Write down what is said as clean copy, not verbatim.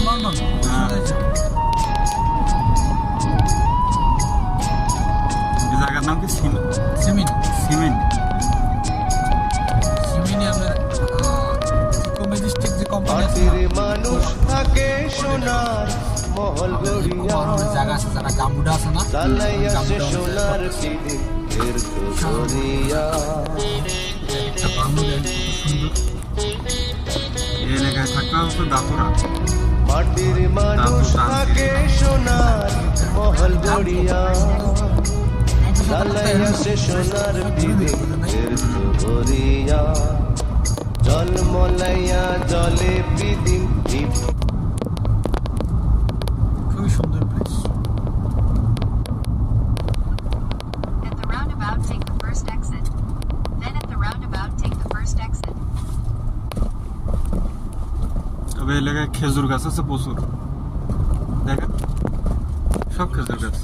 London এই জায়গার নাম কি সিমিন সিমেন্ট সিমিনে আপনার ম্যাজেস্টিক যে কোম্পানি আছে মাটির মানুষ থাকে সোনার মহল গড়িয়া জায়গা আছে যারা গামুডা আছে না চালাইয়া সে সোনার পিদিন এর করিয়া এই এলাকায় থাকতে হবে তো দাঁতুরা মাটির মানুষ থাকে সোনার মহল গড়িয়া চালাইয়া সে সোনার পিদিন এর করিয়া জল মলাইয়া জলে পিদিন খুবই সুন্দর place At the roundabout, take the first exit. Then at the roundabout, take the first exit. তবে এই এলাকায় খেজুর গাছ আছে প্রচুর দেখেন সব খেজুর গাছ